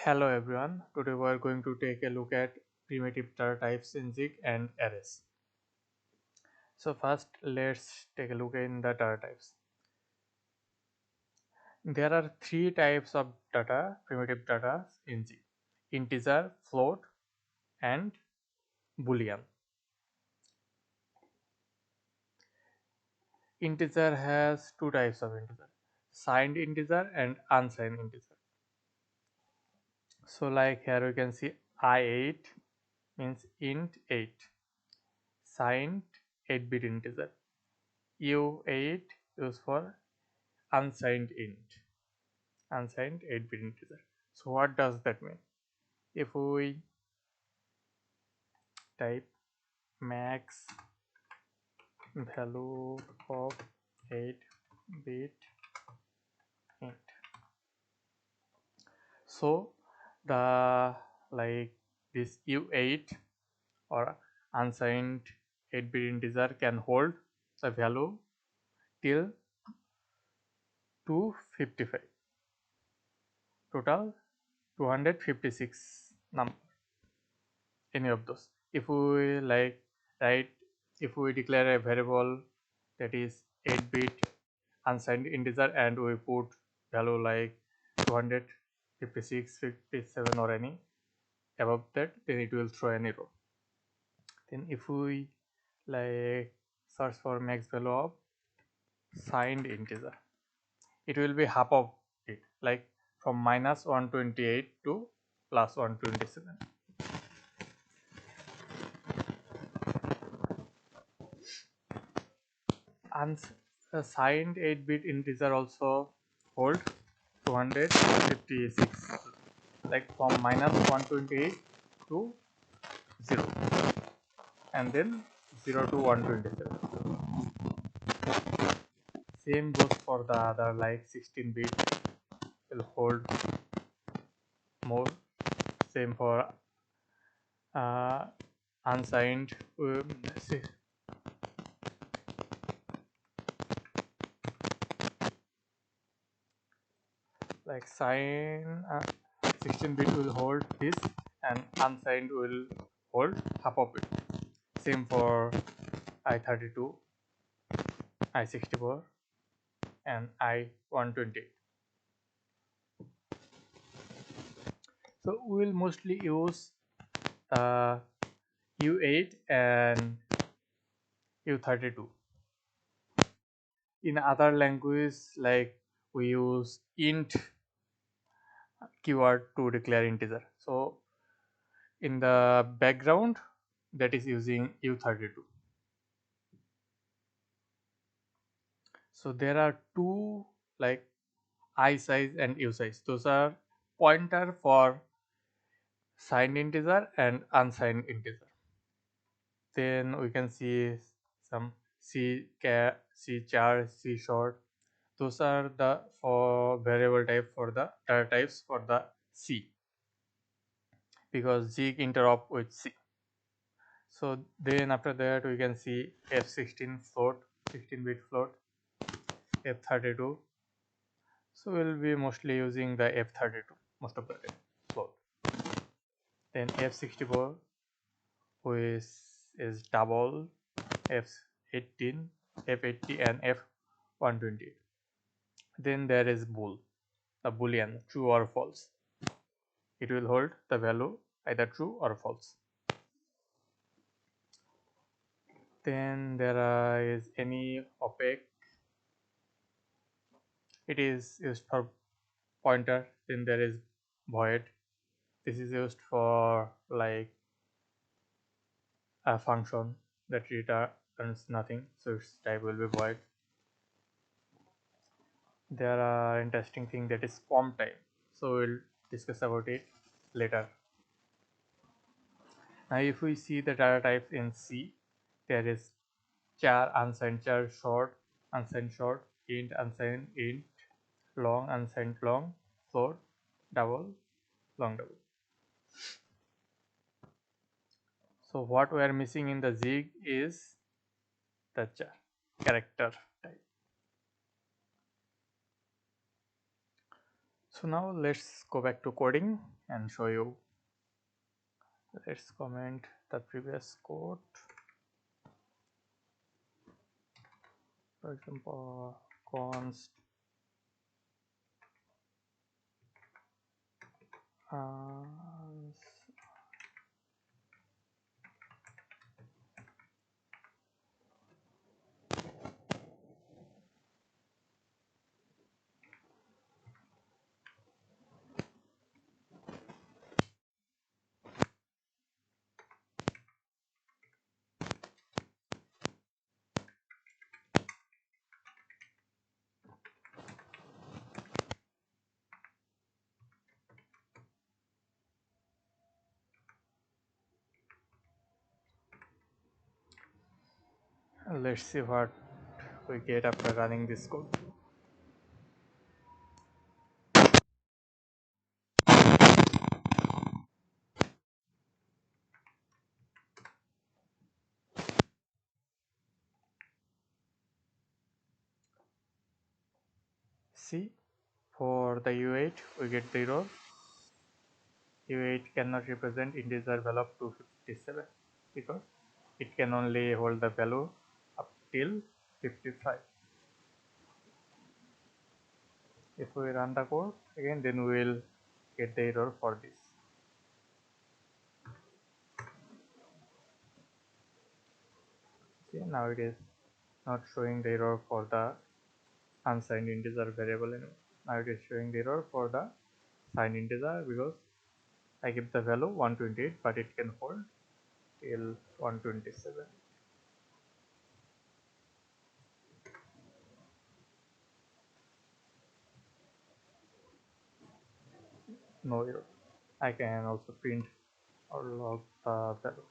Hello everyone, today we are going to take a look at primitive data types in Zig and arrays. So first let's take a look in the data types. There are three types of data, primitive data in Zig: integer, float and boolean. Integer has two types of integer: signed integer and unsigned integer. So like here we can see I8 means int 8, signed 8-bit integer. U8 used for unsigned 8-bit integer. So what does that mean? If we type max value of 8-bit int, so the like this U8 or unsigned 8-bit integer can hold the value till 255, total 256 number, any of those. If we like write, if we declare a variable that is 8-bit unsigned integer and we put value like 256, 57 or any above that, then it will throw an error. Then if we like search for max value of signed integer, it will be half of it, like from minus 128 to plus 127. Unsigned 8-bit integer also hold 256, like from minus 128 to 0 and then 0 to 127. Same goes for the other, like 16-bit will hold more. Same for unsigned like sign 16-bit will hold this and unsigned will hold half of it. Same for I32, I64 and I128. So we will mostly use U8 and U32. In other language, like we use int keyword to declare integer. So in the background, that is using U32. So there are two, like I size and U size. Those are pointer for signed integer and unsigned integer. Then we can see some C char, C short. Those are the for variable type for the data types for the C, because Zig interop with C. So then after that we can see F16 float, 16-bit float, F32. So we'll be mostly using the F32 most of the time float. Then F64 which is double, F18, F80 and F128. Then there is bool, the boolean, true or false. It will hold the value either true or false. Then there is any opaque, it is used for pointer. Then there is void, this is used for like a function that returns nothing, so its type will be void. There are interesting thing that is form type, so we'll discuss about it later. Now if we see the data types in C, there is char, unsigned char, short, unsigned short, int, unsigned int, long, unsigned long, float, double, long double. So what we are missing in the Zig is the char, character type. So now let's go back to coding and show you. Let's comment the previous code. For example, const let's see what we get after running this code. See, for the U8 we get the error. U8 cannot represent integer value up to 57 because it can only hold the value up till 55. If we run the code again, then we will get the error for this. See, now it is not showing the error for the unsigned integer variable anymore. Now it is showing the error for the signed integer because I give the value 128, but it can hold till 127. No error. I can also print or log the value.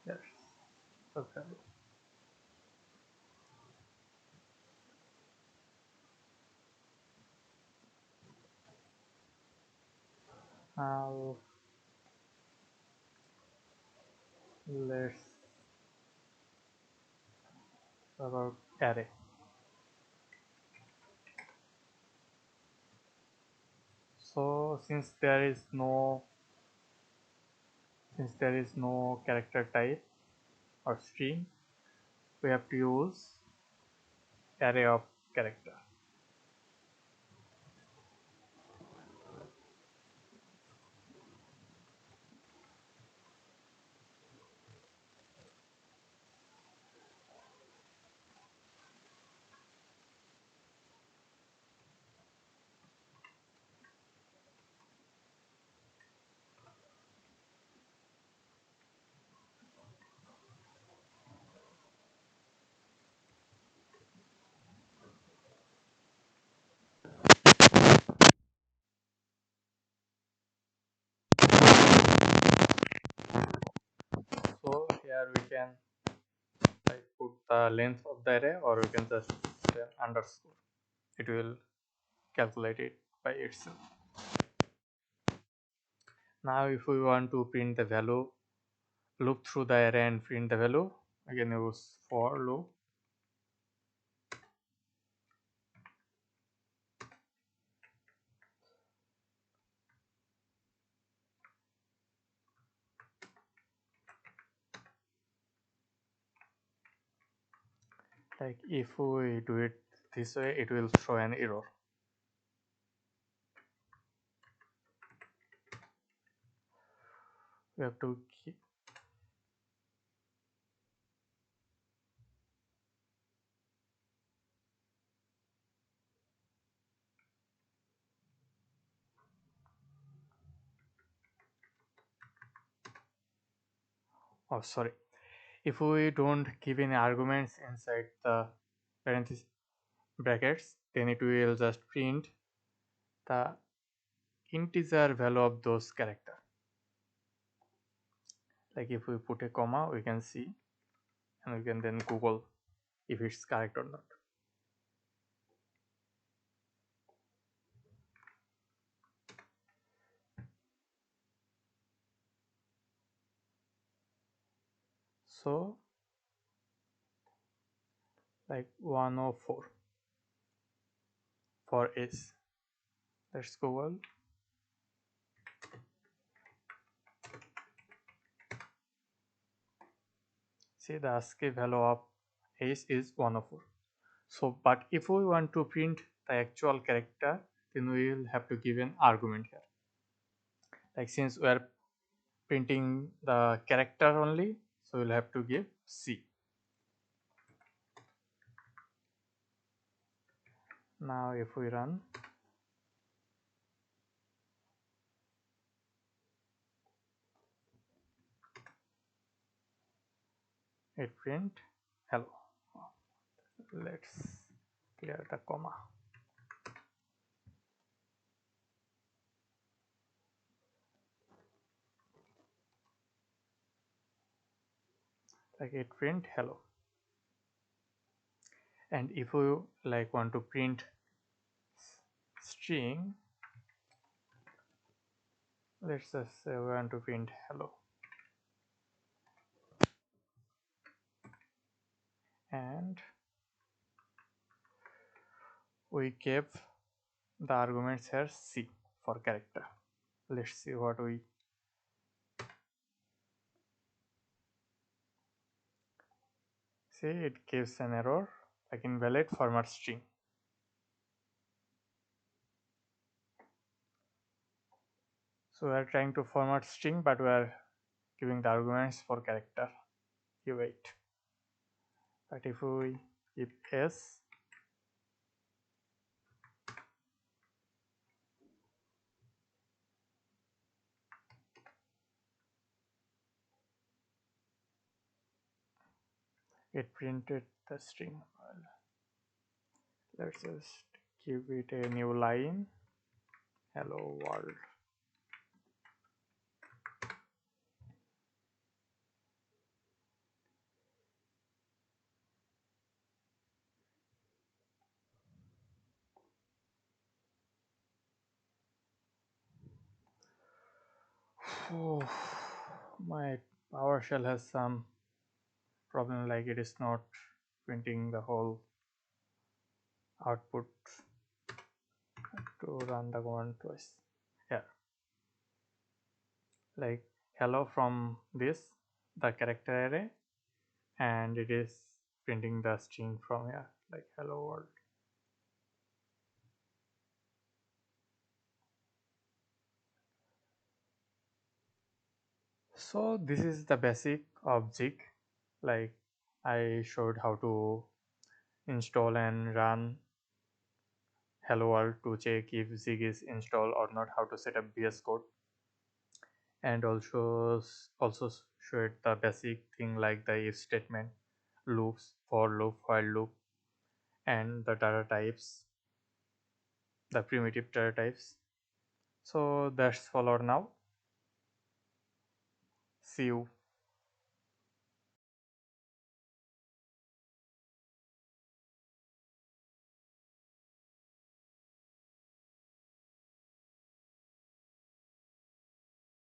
Yes, the value. Now let's about array. So since there is no character type or string, we have to use array of character. So here we can like put the length of the array, or we can just say underscore. It will calculate it by itself. Now if we want to print the value, look through the array and print the value, we can use for loop. Like if we do it this way, it will throw an error. We have to keep, oh sorry, if we don't give any arguments inside the parenthesis brackets, then it will just print the integer value of those character. Like if we put a comma, we can see, and we can then Google if it's correct or not. So like 104 for S. Let's Google. See, the ASCII value of S is 104. So, but if we want to print the actual character, then we will have to give an argument here. Like since we are printing the character only, so we'll have to give C. Now if we run, it print hello. Let's clear the comma. Like it print hello. And if we like want to print string, let's just say we want to print hello, and we gave the arguments here C for character. Let's see what we see. It gives an error like invalid format string. So we are trying to format string, but we are giving the arguments for character. You wait. But if we give S, it printed the string. Let's just give it a new line. Hello world. Oh, my PowerShell has some problem, like it is not printing the whole output to run the command twice. Yeah, like hello from this the character array, and it is printing the string from here like hello world. So this is the basic of Zig. Like I showed how to install and run hello world to check if Zig is installed or not, how to set up VS Code, and also showed the basic thing like the if statement, loops, for loop, while loop, and the data types, the primitive data types. So that's all for now. See you.